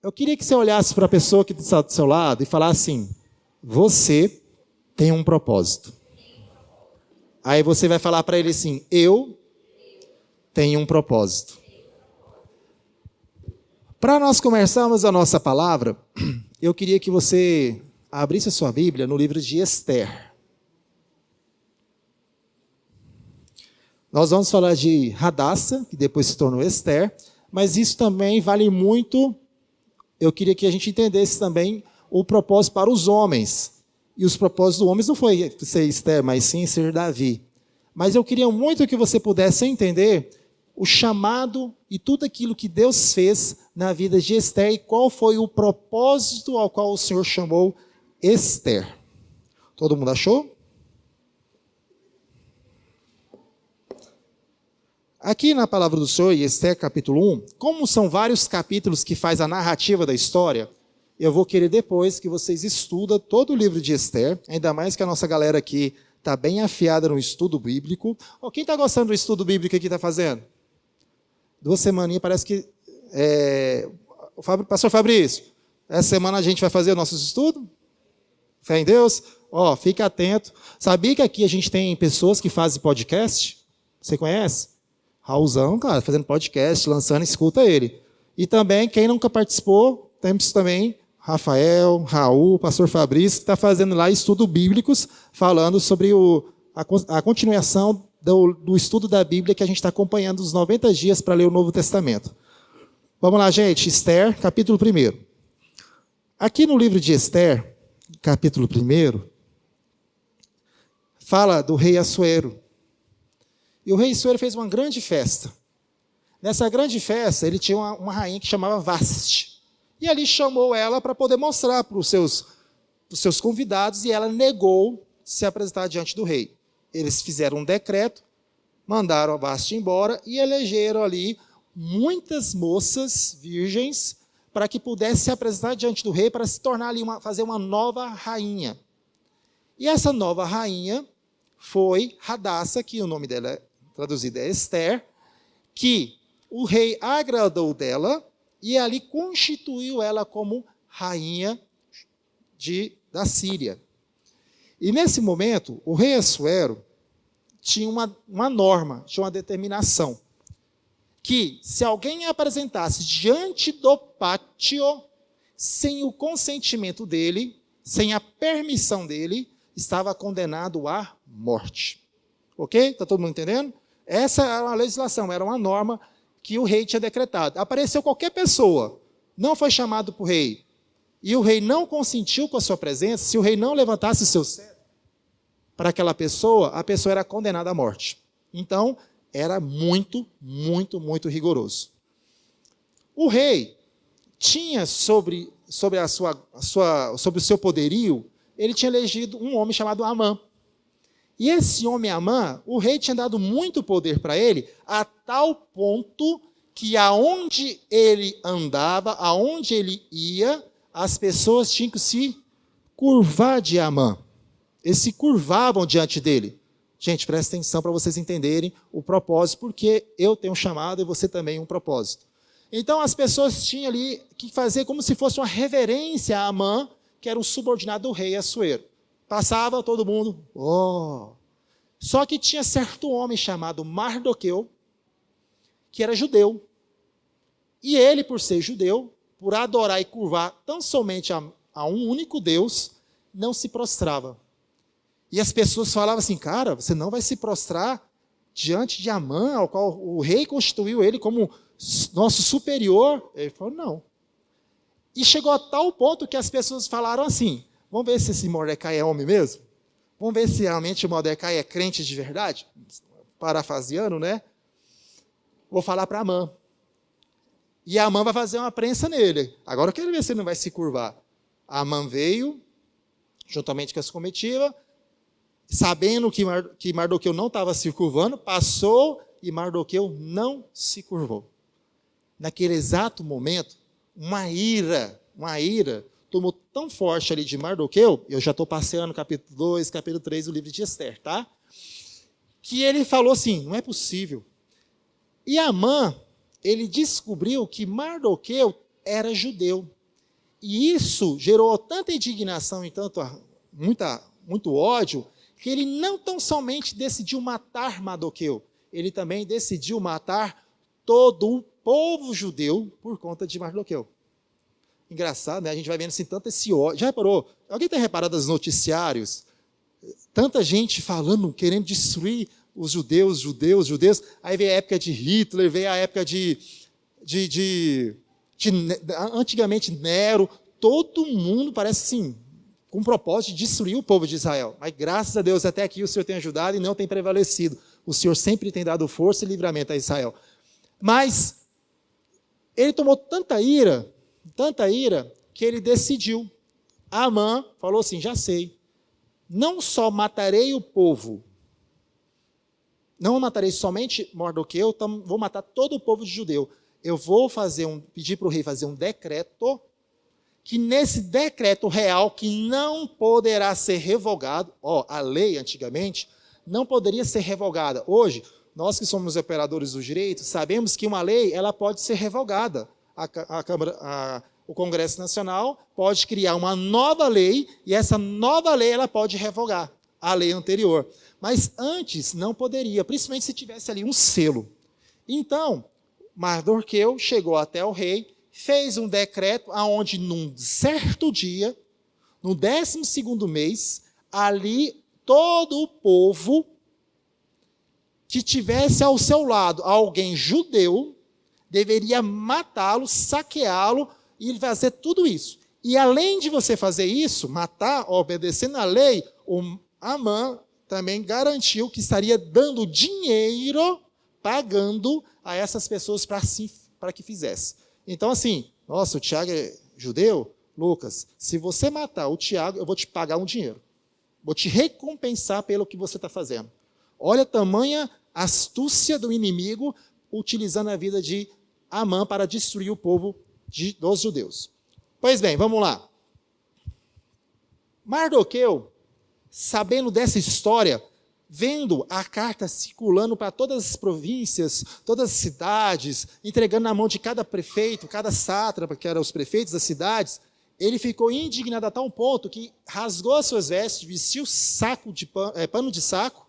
Eu queria que você olhasse para a pessoa que está do seu lado e falasse assim: você tem um propósito. Aí você vai falar para ele assim: eu tenho um propósito. Para nós começarmos a nossa palavra, eu queria que você abrisse a sua Bíblia no livro de Esther. Nós vamos falar de Hadassa, que depois se tornou Esther, mas isso também vale muito. Eu queria que a gente entendesse também o propósito para os homens. E os propósitos dos homens não foi ser Esther, mas sim ser Davi. Mas eu queria muito que você pudesse entender o chamado e tudo aquilo que Deus fez na vida de Esther e qual foi o propósito ao qual o Senhor chamou Esther. Todo mundo achou? Aqui na palavra do Senhor, em Esther capítulo 1, como são vários capítulos que faz a narrativa da história, eu vou querer depois que vocês estudem todo o livro de Esther, ainda mais que a nossa galera aqui está bem afiada no estudo bíblico. Quem está gostando do estudo bíblico aqui está fazendo? 2 semaninhas, parece que... Pastor Fabrício, essa semana a gente vai fazer o nosso estudo? Fé em Deus? Fica atento. Sabia que aqui a gente tem pessoas que fazem podcast? Você conhece? Raulzão, cara, fazendo podcast, lançando, escuta ele. E também, quem nunca participou, temos também Rafael, Raul, pastor Fabrício, que está fazendo lá estudos bíblicos, falando sobre a continuação do estudo da Bíblia que a gente está acompanhando os 90 dias para ler o Novo Testamento. Vamos lá, gente. Esther, capítulo 1. Aqui no livro de Esther, capítulo 1, fala do rei Assuero. E o rei Assuero fez uma grande festa. Nessa grande festa, ele tinha uma rainha que chamava Vasti. E ali chamou ela para poder mostrar para os seus convidados, e ela negou se apresentar diante do rei. Eles fizeram um decreto, mandaram a Vasti embora e elegeram ali muitas moças virgens para que pudesse se apresentar diante do rei para se tornar ali fazer uma nova rainha. E essa nova rainha foi Hadassa, que o nome dela traduzido é Esther, que o rei agradou dela e ali constituiu ela como rainha da Síria. E nesse momento, o rei Assuero tinha uma norma, tinha uma determinação, que se alguém apresentasse diante do pátio, sem o consentimento dele, sem a permissão dele, estava condenado à morte. Ok? Está todo mundo entendendo? Essa era uma legislação, era uma norma que o rei tinha decretado. Apareceu qualquer pessoa, não foi chamado para o rei, e o rei não consentiu com a sua presença, se o rei não levantasse o seu cetro para aquela pessoa, a pessoa era condenada à morte. Então, era muito, muito, muito rigoroso. O rei tinha sobre o seu poderio, ele tinha elegido um homem chamado Amã. E esse homem Amã, o rei tinha dado muito poder para ele, a tal ponto que aonde ele andava, aonde ele ia, as pessoas tinham que se curvar de Amã. Eles se curvavam diante dele. Gente, presta atenção para vocês entenderem o propósito, porque eu tenho um chamado e você também um propósito. Então as pessoas tinham ali que fazer como se fosse uma reverência a Amã, que era o subordinado do rei Assuero. Passava todo mundo, Só que tinha certo homem chamado Mardoqueu, que era judeu. E ele, por ser judeu, por adorar e curvar tão somente a um único Deus, não se prostrava. E as pessoas falavam assim: cara, você não vai se prostrar diante de Amã, ao qual o rei constituiu ele como nosso superior? Ele falou: não. E chegou a tal ponto que as pessoas falaram assim: vamos ver se esse Mordecai é homem mesmo? Vamos ver se realmente o Mordecai é crente de verdade? Parafraseando, né? Vou falar para Amã. E Amã vai fazer uma prensa nele. Agora eu quero ver se ele não vai se curvar. Amã veio, juntamente com essa comitiva, sabendo que Mardoqueu não estava se curvando, passou e Mardoqueu não se curvou. Naquele exato momento, uma ira tomou tão forte ali de Mardoqueu, eu já estou passeando capítulo 2, capítulo 3 do livro de Esther, tá? Que ele falou assim: não é possível. E Amã, ele descobriu que Mardoqueu era judeu. E isso gerou tanta indignação e muito ódio, que ele não tão somente decidiu matar Mardoqueu, ele também decidiu matar todo o povo judeu por conta de Mardoqueu. Engraçado, né? A gente vai vendo assim, tanto esse ódio. Já reparou? Alguém tem reparado nos noticiários? Tanta gente falando, querendo destruir os judeus. Aí veio a época de Hitler, veio a época antigamente Nero. Todo mundo parece assim, com o propósito de destruir o povo de Israel. Mas graças a Deus até aqui o Senhor tem ajudado e não tem prevalecido. O Senhor sempre tem dado força e livramento a Israel. Mas ele tomou tanta ira, que ele decidiu. Amã falou assim, já sei, não só matarei o povo, não matarei somente Mardoqueu, vou matar todo o povo de judeu. Eu vou pedir para o rei fazer um decreto, que nesse decreto real, que não poderá ser revogado, a lei antigamente não poderia ser revogada. Hoje, nós que somos operadores do direito, sabemos que uma lei ela pode ser revogada. O Congresso Nacional pode criar uma nova lei, e essa nova lei ela pode revogar a lei anterior. Mas antes não poderia, principalmente se tivesse ali um selo. Então, Mardoqueu chegou até o rei, fez um decreto onde, num certo dia, no 12º mês, ali todo o povo que tivesse ao seu lado alguém judeu, deveria matá-lo, saqueá-lo e fazer tudo isso. E além de você fazer isso, matar, obedecendo a lei, o Amã também garantiu que estaria dando dinheiro, pagando a essas pessoas para que fizesse. Então, assim, nossa, o Tiago é judeu? Lucas, se você matar o Tiago, eu vou te pagar um dinheiro. Vou te recompensar pelo que você está fazendo. Olha a tamanha astúcia do inimigo, utilizando a vida de Amã para destruir o povo dos judeus. Pois bem, vamos lá. Mardoqueu, sabendo dessa história, vendo a carta circulando para todas as províncias, todas as cidades, entregando na mão de cada prefeito, cada sátrapa, que eram os prefeitos das cidades, ele ficou indignado a tal ponto que rasgou as suas vestes, vestiu pano de saco,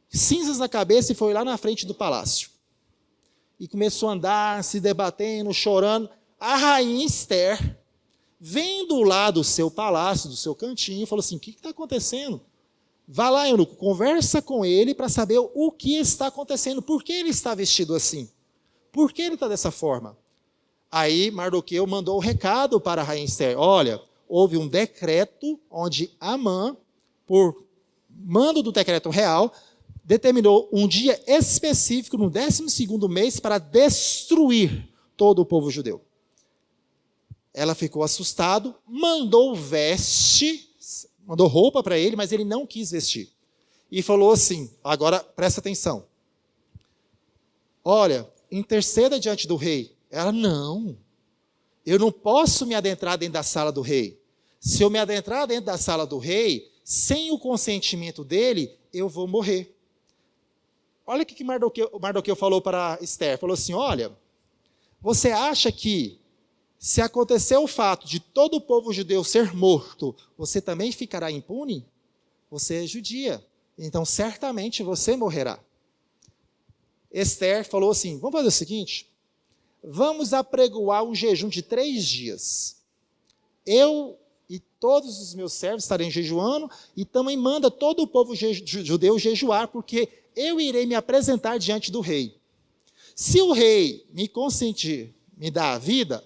cinzas na cabeça e foi lá na frente do palácio. E começou a andar, se debatendo, chorando. A rainha Esther, vendo lá do seu palácio, do seu cantinho, falou assim, o que está acontecendo? Vá lá, eunuco, conversa com ele para saber o que está acontecendo. Por que ele está vestido assim? Por que ele está dessa forma? Aí Mardoqueu mandou o recado para a rainha Esther. Olha, houve um decreto onde Amã, por mando do decreto real, determinou um dia específico, no 12º mês, para destruir todo o povo judeu. Ela ficou assustada, mandou roupa para ele, mas ele não quis vestir. E falou assim, agora presta atenção. Olha, interceda diante do rei. Ela, não, eu não posso me adentrar dentro da sala do rei. Se eu me adentrar dentro da sala do rei, sem o consentimento dele, eu vou morrer. Olha o que Mardoqueu falou para Esther. Falou assim, olha, você acha que se acontecer o fato de todo o povo judeu ser morto, você também ficará impune? Você é judia, então certamente você morrerá. Esther falou assim, vamos fazer o seguinte, vamos apregoar um jejum de 3 dias. Eu e todos os meus servos estarem jejuando, e também manda todo o povo judeu jejuar, porque eu irei me apresentar diante do rei. Se o rei me consentir, me dar a vida,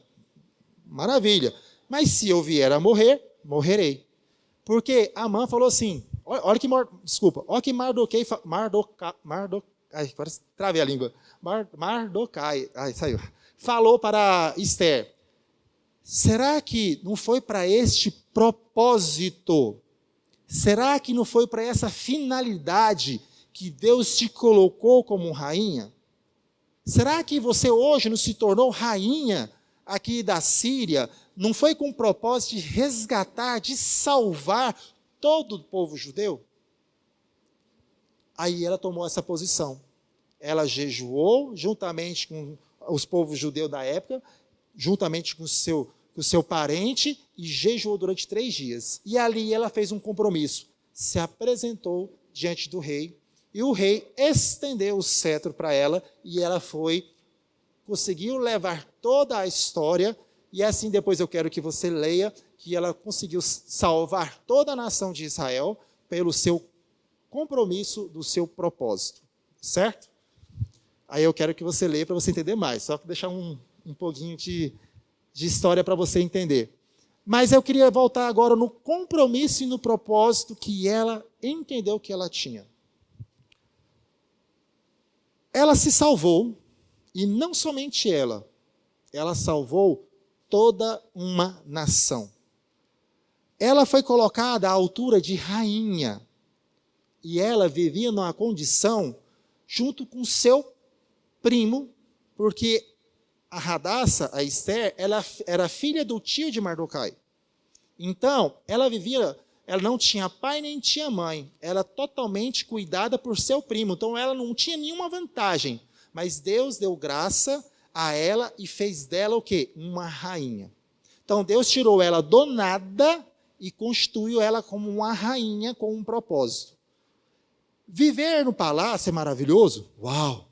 maravilha. Mas se eu vier a morrer, morrerei. Porque Amã falou assim, olha que travei a língua. Mardoquai, saiu. Falou para Esther, será que não foi para este propósito? Será que não foi para essa finalidade que Deus te colocou como rainha? Será que você hoje não se tornou rainha aqui da Síria? Não foi com o propósito de resgatar, de salvar todo o povo judeu? Aí ela tomou essa posição. Ela jejuou juntamente com os povos judeus da época, juntamente com o seu parente, e jejuou durante 3 dias. E ali ela fez um compromisso, se apresentou diante do rei, e o rei estendeu o cetro para ela, e ela conseguiu levar toda a história, e assim depois eu quero que você leia, que ela conseguiu salvar toda a nação de Israel pelo seu compromisso do seu propósito, certo? Aí eu quero que você leia para você entender mais, só para deixar um pouquinho de história para você entender. Mas eu queria voltar agora no compromisso e no propósito que ela entendeu que ela tinha. Ela se salvou, e não somente ela salvou toda uma nação. Ela foi colocada à altura de rainha, e ela vivia numa condição junto com seu primo, porque a Hadassah, a Esther, ela era filha do tio de Mardoquai. Então, ela não tinha pai nem tinha mãe, era totalmente cuidada por seu primo, então ela não tinha nenhuma vantagem, mas Deus deu graça a ela e fez dela o quê? Uma rainha. Então Deus tirou ela do nada e constituiu ela como uma rainha com um propósito. Viver no palácio é maravilhoso? Uau!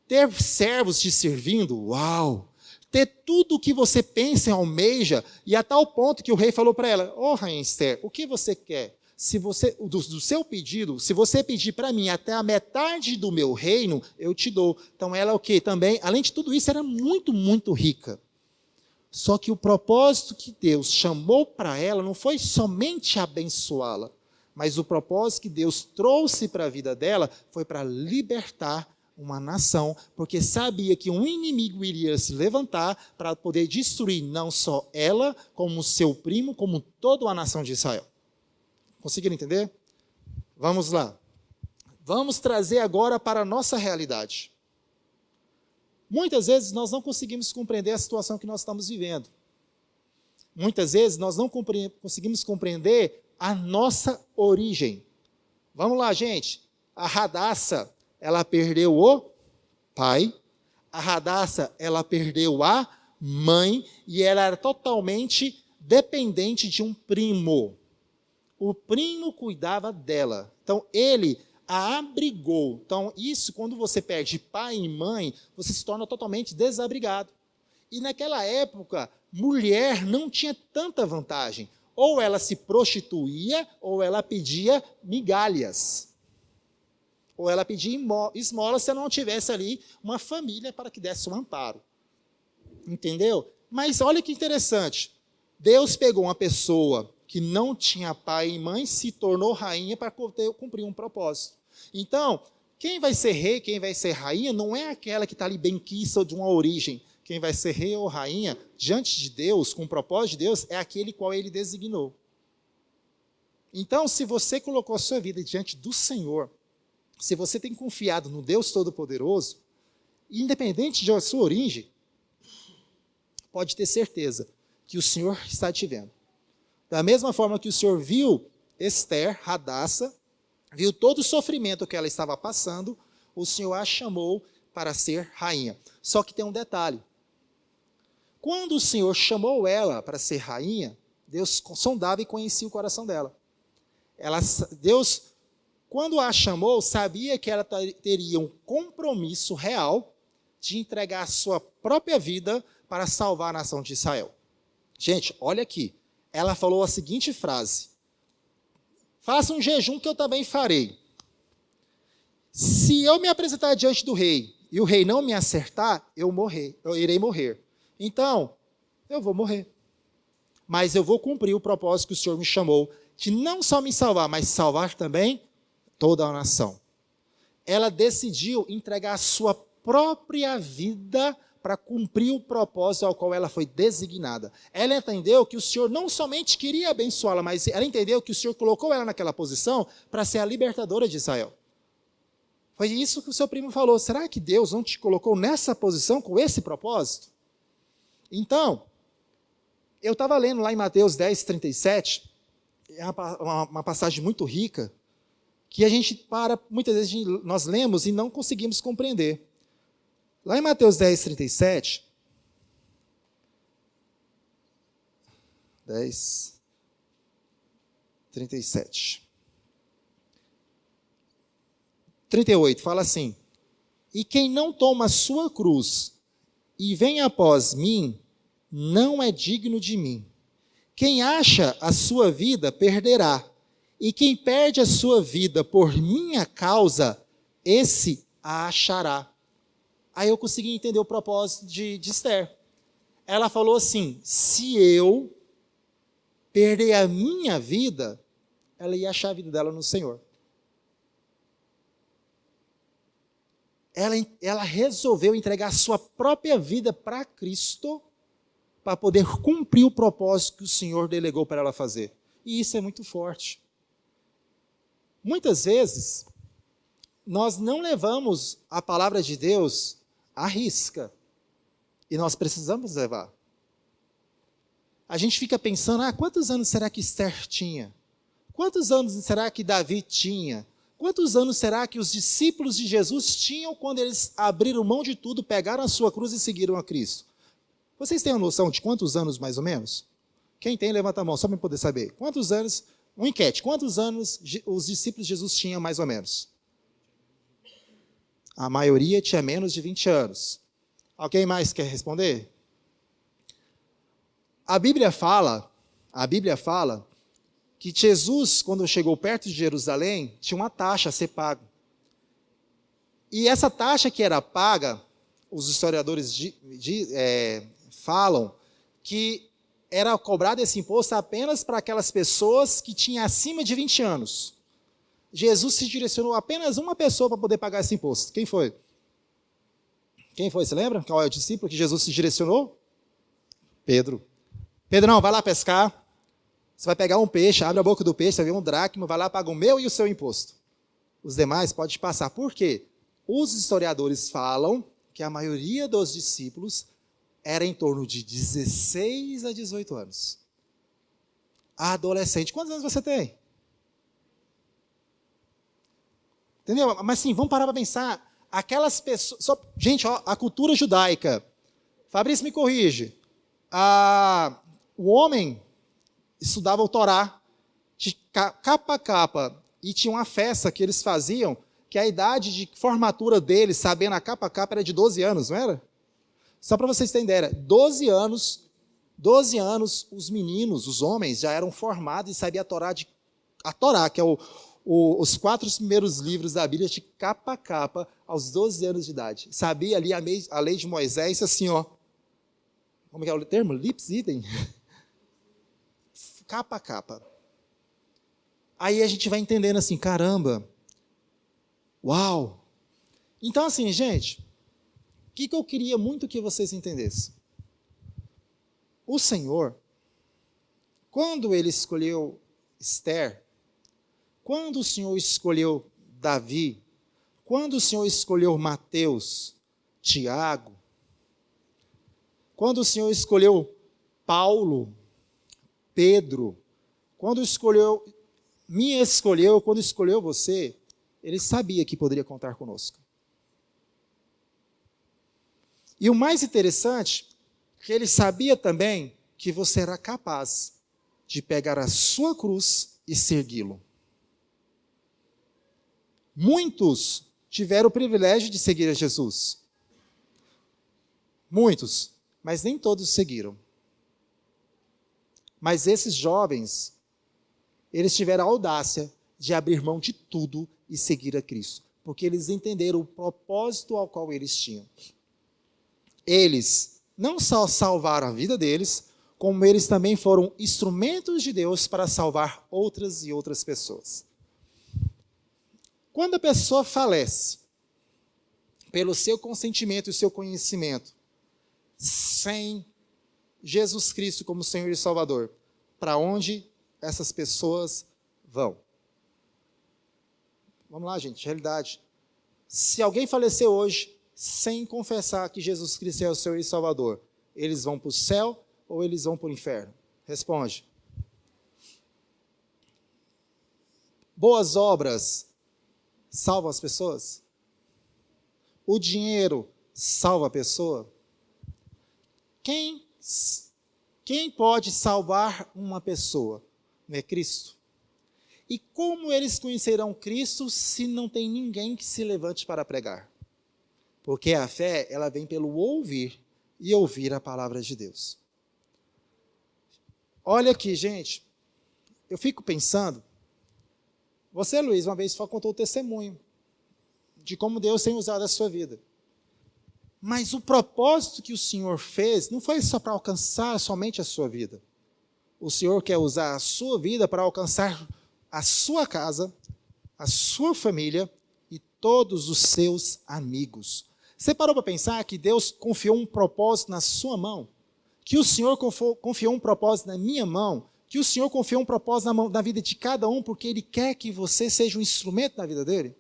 Ter servos te servindo? Uau! Ter tudo o que você pensa e almeja, e a tal ponto que o rei falou para ela, rainha Esther, o que você quer? Se você, do seu pedido, se você pedir para mim até a metade do meu reino, eu te dou. Então ela o quê? Também, além de tudo isso, era muito, muito rica. Só que o propósito que Deus chamou para ela não foi somente abençoá-la, mas o propósito que Deus trouxe para a vida dela foi para libertar uma nação, porque sabia que um inimigo iria se levantar para poder destruir não só ela, como seu primo, como toda a nação de Israel. Conseguiram entender? Vamos lá. Vamos trazer agora para a nossa realidade. Muitas vezes nós não conseguimos compreender a situação que nós estamos vivendo. Muitas vezes nós não conseguimos compreender a nossa origem. Vamos lá, gente. A Hadassah, ela perdeu o pai. A Hadassah, ela perdeu a mãe. E ela era totalmente dependente de um primo. O primo cuidava dela. Então, ele a abrigou. Então, isso, quando você perde pai e mãe, você se torna totalmente desabrigado. E naquela época, mulher não tinha tanta vantagem. Ou ela se prostituía, ou ela pedia migalhas. Ou ela pedia esmola se ela não tivesse ali uma família para que desse um amparo. Entendeu? Mas olha que interessante. Deus pegou uma pessoa que não tinha pai e mãe, se tornou rainha para cumprir um propósito. Então, quem vai ser rei, quem vai ser rainha, não é aquela que está ali benquista de uma origem. Quem vai ser rei ou rainha, diante de Deus, com o propósito de Deus, é aquele qual ele designou. Então, se você colocou a sua vida diante do Senhor, se você tem confiado no Deus Todo-Poderoso, independente da sua origem, pode ter certeza que o Senhor está te vendo. Da mesma forma que o Senhor viu Esther, Hadassah, viu todo o sofrimento que ela estava passando, o Senhor a chamou para ser rainha. Só que tem um detalhe. Quando o Senhor chamou ela para ser rainha, Deus sondava e conhecia o coração dela. Deus, quando a chamou, sabia que ela teria um compromisso real de entregar a sua própria vida para salvar a nação de Israel. Gente, olha aqui. Ela falou a seguinte frase: faça um jejum que eu também farei. Se eu me apresentar diante do rei e o rei não me acertar, eu irei morrer. Então, eu vou morrer. Mas eu vou cumprir o propósito que o Senhor me chamou, de não só me salvar, mas salvar também toda a nação. Ela decidiu entregar a sua própria vida para cumprir o propósito ao qual ela foi designada. Ela entendeu que o Senhor não somente queria abençoá-la, mas ela entendeu que o Senhor colocou ela naquela posição para ser a libertadora de Israel. Foi isso que o seu primo falou. Será que Deus não te colocou nessa posição com esse propósito? Então, eu estava lendo lá em Mateus 10, 37, é uma passagem muito rica, que a gente muitas vezes nós lemos e não conseguimos compreender. Lá em Mateus 10, 37, 10, 37. 38, fala assim: e quem não toma a sua cruz e vem após mim, não é digno de mim. Quem acha a sua vida, perderá. E quem perde a sua vida por minha causa, esse a achará. Aí eu consegui entender o propósito de Esther. Ela falou assim: se eu perder a minha vida, ela ia achar a vida dela no Senhor. Ela resolveu entregar a sua própria vida para Cristo, para poder cumprir o propósito que o Senhor delegou para ela fazer. E isso é muito forte. Muitas vezes, nós não levamos a palavra de Deus à risca. E nós precisamos levar. A gente fica pensando, quantos anos será que Esther tinha? Quantos anos será que Davi tinha? Quantos anos será que os discípulos de Jesus tinham quando eles abriram mão de tudo, pegaram a sua cruz e seguiram a Cristo? Vocês têm a noção de quantos anos, mais ou menos? Quem tem, levanta a mão, só para eu poder saber. Quantos anos, uma enquete, quantos anos os discípulos de Jesus tinham, mais ou menos? A maioria tinha menos de 20 anos. Alguém mais quer responder? A Bíblia fala que Jesus, quando chegou perto de Jerusalém, tinha uma taxa a ser paga. E essa taxa que era paga, os historiadores falam que era cobrado esse imposto apenas para aquelas pessoas que tinham acima de 20 anos. Jesus se direcionou a apenas uma pessoa para poder pagar esse imposto. Quem foi? Quem foi? Você lembra? Qual é o discípulo que Jesus se direcionou? Pedro. Pedrão, vai lá pescar. Você vai pegar um peixe, abre a boca do peixe, você vê um dracma, vai lá, paga o meu e o seu imposto. Os demais pode passar. Por quê? Os historiadores falam que a maioria dos discípulos era em torno de 16 a 18 anos. Adolescente. Quantos anos você tem? Entendeu? Mas sim, vamos parar para pensar. Aquelas pessoas... gente, a cultura judaica. Fabrício me corrige. O homem estudava o Torá de capa a capa. E tinha uma festa que eles faziam, que a idade de formatura deles, sabendo a capa era de 12 anos, não era? Só para vocês terem ideia, 12 anos, os meninos, os homens, já eram formados e sabiam a Torá, que é os 4 primeiros livros da Bíblia, de capa a capa, aos 12 anos de idade. Sabia ali a lei de Moisés, assim, como é o termo? Lips idem. Capa a capa. Aí a gente vai entendendo assim, caramba, uau. Então assim, gente, o que eu queria muito que vocês entendessem? O Senhor, quando Ele escolheu Esther, quando o Senhor escolheu Davi, quando o Senhor escolheu Mateus, Tiago, quando o Senhor escolheu Paulo, Pedro, quando me escolheu, quando escolheu você, Ele sabia que poderia contar conosco. E o mais interessante, que Ele sabia também que você era capaz de pegar a sua cruz e segui-lo. Muitos tiveram o privilégio de seguir a Jesus. Muitos, mas nem todos seguiram. Mas esses jovens, eles tiveram a audácia de abrir mão de tudo e seguir a Cristo, porque eles entenderam o propósito ao qual eles tinham. Eles não só salvaram a vida deles, como eles também foram instrumentos de Deus para salvar outras e outras pessoas. Quando a pessoa falece, pelo seu consentimento e seu conhecimento, sem Jesus Cristo como Senhor e Salvador, para onde essas pessoas vão? Vamos lá, gente, realidade. Se alguém falecer hoje, sem confessar que Jesus Cristo é o Senhor e Salvador, eles vão para o céu ou eles vão para o inferno? Responde. Boas obras salvam as pessoas? O dinheiro salva a pessoa? Quem Quem pode salvar uma pessoa? Não é Cristo? E como eles conhecerão Cristo se não tem ninguém que se levante para pregar? Porque a fé, ela vem pelo ouvir e ouvir a palavra de Deus. Olha aqui, gente, eu fico pensando, você, Luiz, uma vez só contou o testemunho de como Deus tem usado a sua vida. Mas o propósito que o Senhor fez não foi só para alcançar somente a sua vida. O Senhor quer usar a sua vida para alcançar a sua casa, a sua família e todos os seus amigos. Você parou para pensar que Deus confiou um propósito na sua mão? Que o Senhor confiou um propósito na minha mão? Que o Senhor confiou um propósito na vida de cada um porque Ele quer que você seja um instrumento na vida dEle?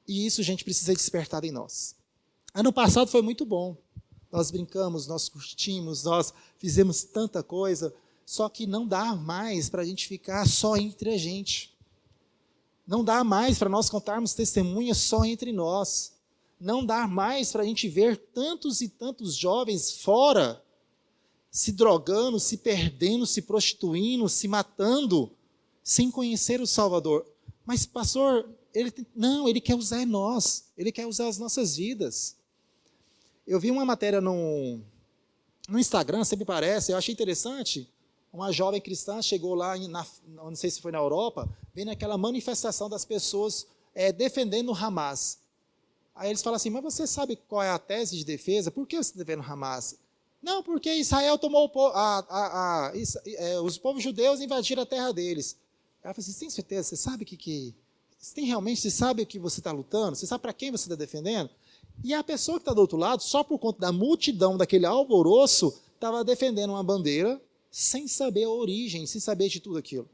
E isso, gente, precisa despertar em nós. Ano passado foi muito bom. Nós brincamos, nós curtimos, nós fizemos tanta coisa, só que não dá mais para a gente ficar só entre a gente. Não dá mais para nós contarmos testemunhas só entre nós. Não dá mais para a gente ver tantos e tantos jovens fora, se drogando, se perdendo, se prostituindo, se matando, sem conhecer o Salvador. Mas, pastor, ele quer usar nós, ele quer usar as nossas vidas. Eu vi uma matéria no Instagram, sempre parece, eu achei interessante, uma jovem cristã chegou lá, não sei se foi na Europa, vendo aquela manifestação das pessoas defendendo o Hamas. Aí eles falam assim, mas você sabe qual é a tese de defesa? Por que você está defendendo o Hamas? Não, porque Israel tomou os povos judeus invadiram a terra deles. Ela falou assim, você tem certeza? Você sabe você sabe o que você está lutando? Você sabe para quem você está defendendo? E a pessoa que está do outro lado, só por conta da multidão, daquele alvoroço, estava defendendo uma bandeira sem saber a origem, sem saber de tudo aquilo.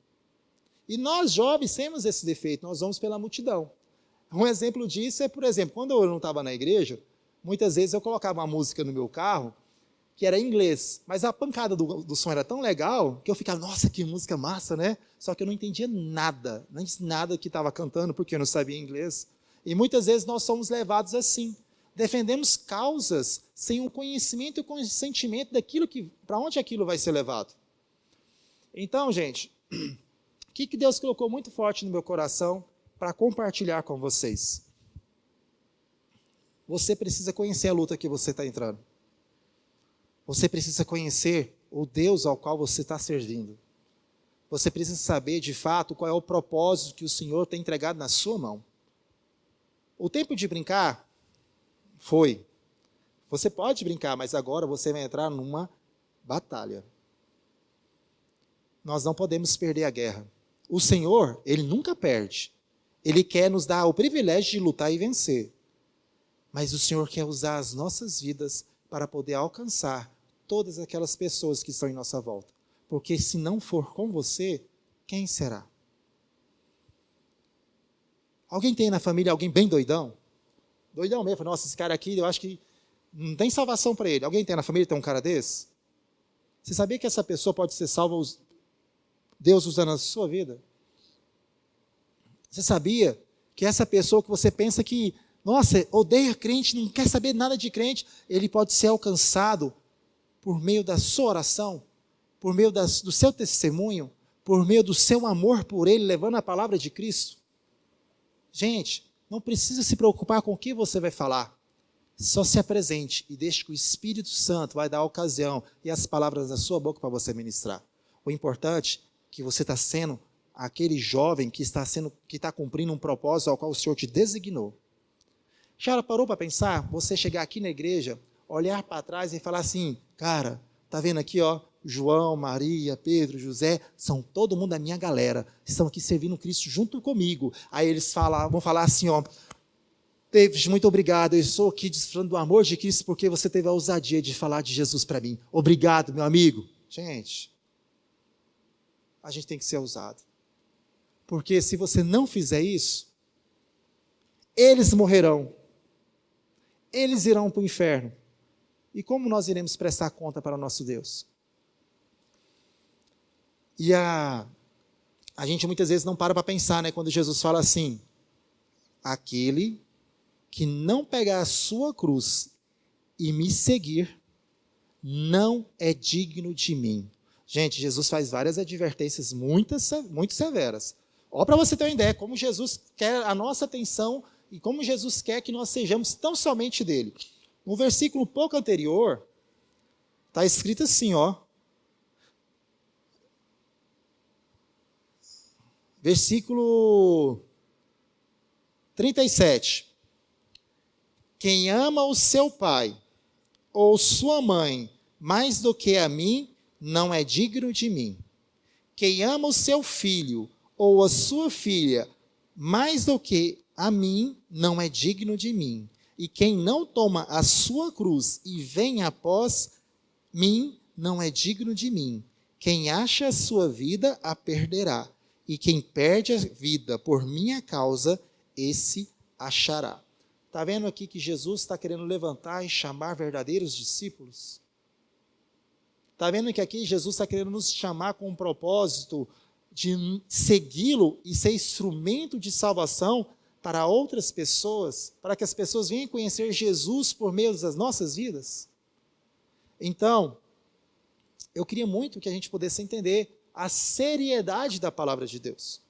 E nós jovens temos esse defeito, nós vamos pela multidão. Um exemplo disso é, por exemplo, quando eu não estava na igreja, muitas vezes eu colocava uma música no meu carro, que era em inglês, mas a pancada do som era tão legal, que eu ficava, nossa, que música massa, né? Só que eu não entendia nada, nada que estava cantando, porque eu não sabia inglês. E muitas vezes nós somos levados assim. Defendemos causas sem o conhecimento e o consentimento daquilo para onde aquilo vai ser levado. Então, gente, o que Deus colocou muito forte no meu coração para compartilhar com vocês? Você precisa conhecer a luta que você está entrando. Você precisa conhecer o Deus ao qual você está servindo. Você precisa saber, de fato, qual é o propósito que o Senhor tem entregado na sua mão. O tempo de brincar foi. Você pode brincar, mas agora você vai entrar numa batalha. Nós não podemos perder a guerra. O Senhor, Ele nunca perde. Ele quer nos dar o privilégio de lutar e vencer. Mas o Senhor quer usar as nossas vidas para poder alcançar todas aquelas pessoas que estão em nossa volta. Porque se não for com você, quem será? Alguém tem na família alguém bem doidão? Doidão mesmo. Nossa, esse cara aqui, eu acho que não tem salvação para ele. Alguém tem na família tem um cara desse? Você sabia que essa pessoa pode ser salva, Deus usando a sua vida? Você sabia que essa pessoa que você pensa que, nossa, odeia crente, não quer saber nada de crente, ele pode ser alcançado por meio da sua oração, por meio do seu testemunho, por meio do seu amor por ele, levando a palavra de Cristo? Gente, não precisa se preocupar com o que você vai falar. Só se apresente e deixe que o Espírito Santo vai dar a ocasião e as palavras da sua boca para você ministrar. O importante é que você está sendo aquele jovem que está cumprindo um propósito ao qual o Senhor te designou. Já parou para pensar? Você chegar aqui na igreja, olhar para trás e falar assim, cara, tá vendo aqui, ó, João, Maria, Pedro, José, são todo mundo da minha galera, estão aqui servindo Cristo junto comigo. Aí eles vão falar assim, ó, David, muito obrigado, eu estou aqui desfrutando do amor de Cristo porque você teve a ousadia de falar de Jesus para mim. Obrigado, meu amigo. Gente, a gente tem que ser ousado. Porque se você não fizer isso, eles morrerão. Eles irão para o inferno. E como nós iremos prestar conta para o nosso Deus? E a gente muitas vezes não para pensar, né? Quando Jesus fala assim, aquele que não pegar a sua cruz e me seguir, não é digno de mim. Gente, Jesus faz várias advertências muito severas. Ó, para você ter uma ideia, como Jesus quer a nossa atenção e como Jesus quer que nós sejamos tão somente dele. No versículo pouco anterior, está escrito assim, ó. Versículo 37. Quem ama o seu pai ou sua mãe mais do que a mim, não é digno de mim. Quem ama o seu filho ou a sua filha mais do que a mim, não é digno de mim. E quem não toma a sua cruz e vem após mim, não é digno de mim. Quem acha a sua vida, a perderá. E quem perde a vida por minha causa, esse achará. Está vendo aqui que Jesus está querendo levantar e chamar verdadeiros discípulos? Está vendo que aqui Jesus está querendo nos chamar com um propósito de segui-lo e ser instrumento de salvação para outras pessoas, para que as pessoas venham conhecer Jesus por meio das nossas vidas? Então, eu queria muito que a gente pudesse entender a seriedade da palavra de Deus.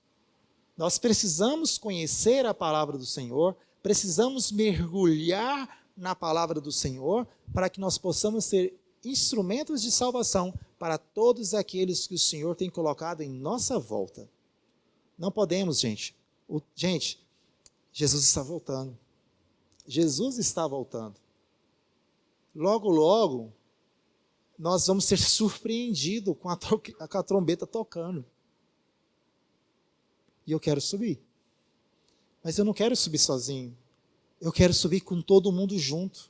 Nós precisamos conhecer a palavra do Senhor, precisamos mergulhar na palavra do Senhor para que nós possamos ser instrumentos de salvação para todos aqueles que o Senhor tem colocado em nossa volta. Não podemos, gente. Gente, Jesus está voltando. Jesus está voltando. Logo, logo, nós vamos ser surpreendidos com a trombeta tocando. E eu quero subir. Mas eu não quero subir sozinho. Eu quero subir com todo mundo junto.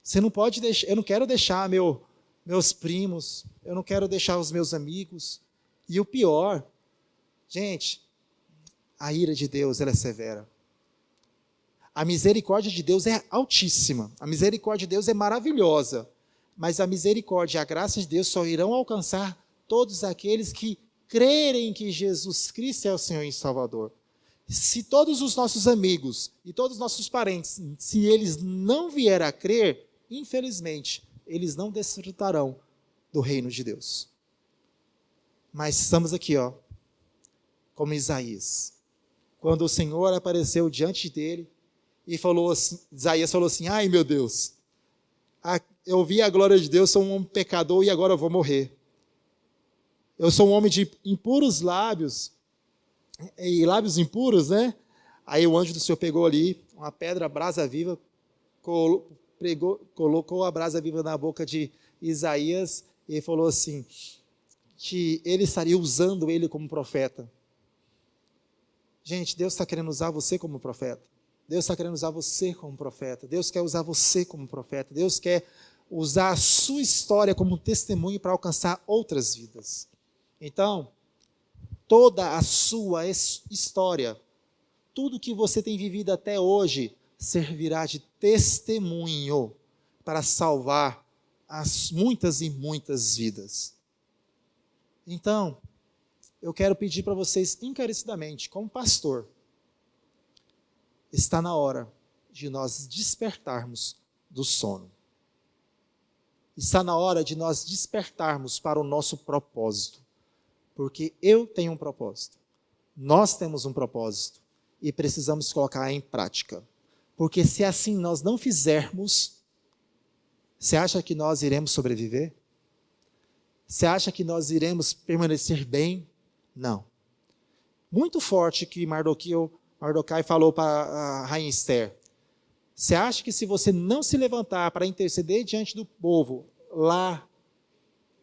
Você não pode deixar, eu não quero deixar meus primos, eu não quero deixar os meus amigos. E o pior, gente, a ira de Deus, ela é severa. A misericórdia de Deus é altíssima. A misericórdia de Deus é maravilhosa. Mas a misericórdia e a graça de Deus só irão alcançar todos aqueles que crerem que Jesus Cristo é o Senhor e Salvador. Se todos os nossos amigos e todos os nossos parentes, se eles não vierem a crer, infelizmente, eles não desfrutarão do reino de Deus. Mas estamos aqui, ó, como Isaías. Quando o Senhor apareceu diante dele e falou assim, Isaías falou assim: ai meu Deus, eu vi a glória de Deus, sou um homem pecador e agora eu vou morrer. Eu sou um homem de impuros lábios, e lábios impuros, né? Aí o anjo do Senhor pegou ali uma pedra, brasa viva, colocou a brasa viva na boca de Isaías e falou assim, que ele estaria usando ele como profeta. Gente, Deus está querendo usar você como profeta. Deus está querendo usar você como profeta. Deus quer usar você como profeta. Deus quer usar a sua história como testemunho para alcançar outras vidas. Então, toda a sua história, tudo que você tem vivido até hoje, servirá de testemunho para salvar as muitas e muitas vidas. Então, eu quero pedir para vocês encarecidamente, como pastor, está na hora de nós despertarmos do sono. Está na hora de nós despertarmos para o nosso propósito. Porque eu tenho um propósito. Nós temos um propósito. E precisamos colocar em prática. Porque se assim nós não fizermos, você acha que nós iremos sobreviver? Você acha que nós iremos permanecer bem? Não. Muito forte que Mardoquai falou para a rainha Esther. Você acha que se você não se levantar para interceder diante do povo, lá,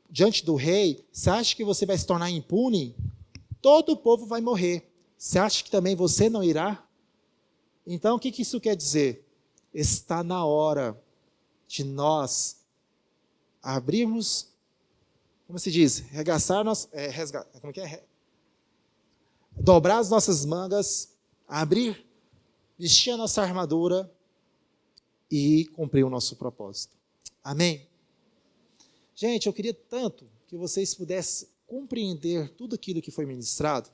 diante do rei, você acha que você vai se tornar impune? Todo o povo vai morrer. Você acha que também você não irá? Então, o que isso quer dizer? Está na hora de nós abrirmos, como se diz, dobrar as nossas mangas, abrir, vestir a nossa armadura e cumprir o nosso propósito. Amém? Gente, eu queria tanto que vocês pudessem compreender tudo aquilo que foi ministrado.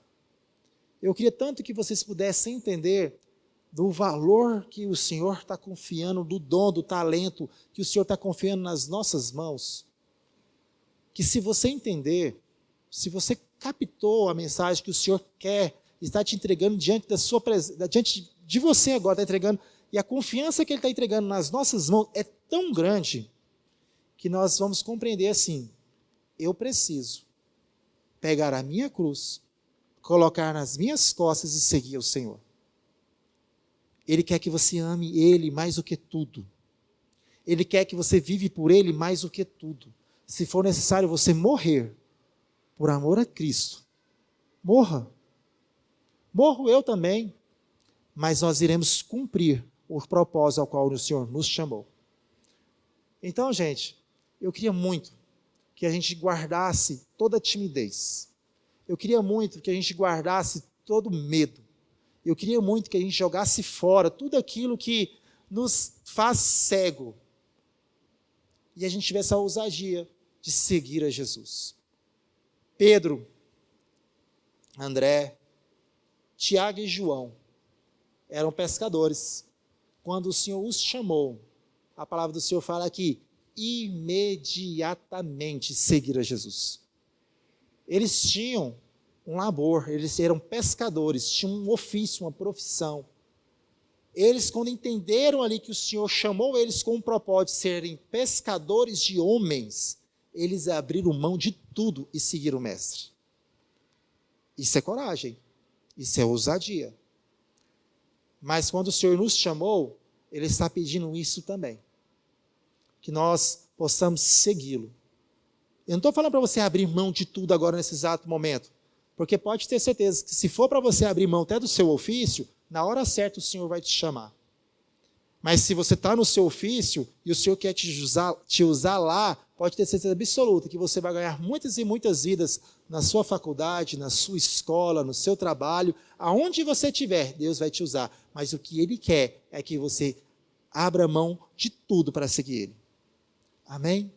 Eu queria tanto que vocês pudessem entender do valor que o Senhor está confiando, do dom, do talento que o Senhor está confiando nas nossas mãos, que se você entender, se você captou a mensagem que o Senhor quer, está te entregando diante da sua presença, diante de você agora, está entregando, e a confiança que Ele está entregando nas nossas mãos é tão grande, que nós vamos compreender assim, eu preciso pegar a minha cruz, colocar nas minhas costas e seguir o Senhor. Ele quer que você ame Ele mais do que tudo. Ele quer que você vive por Ele mais do que tudo. Se for necessário você morrer por amor a Cristo, morra. Morro eu também, mas nós iremos cumprir o propósito ao qual o Senhor nos chamou. Então, gente, eu queria muito que a gente guardasse toda a timidez. Eu queria muito que a gente guardasse todo o medo. Eu queria muito que a gente jogasse fora tudo aquilo que nos faz cego. E a gente tivesse a ousadia de seguir a Jesus. Pedro, André, Tiago e João eram pescadores. Quando o Senhor os chamou, a palavra do Senhor fala que imediatamente seguiram a Jesus. Eles tinham um labor, eles eram pescadores, tinham um ofício, uma profissão. Eles, quando entenderam ali que o Senhor chamou eles com o propósito de serem pescadores de homens, eles abriram mão de tudo e seguiram o Mestre. Isso é coragem, isso é ousadia. Mas quando o Senhor nos chamou, Ele está pedindo isso também. Que nós possamos segui-lo. Eu não estou falando para você abrir mão de tudo agora nesse exato momento. Porque pode ter certeza que se for para você abrir mão até do seu ofício, na hora certa o Senhor vai te chamar. Mas se você está no seu ofício e o Senhor quer te usar lá, pode ter certeza absoluta que você vai ganhar muitas e muitas vidas na sua faculdade, na sua escola, no seu trabalho, aonde você estiver, Deus vai te usar. Mas o que Ele quer é que você abra mão de tudo para seguir Ele. Amém?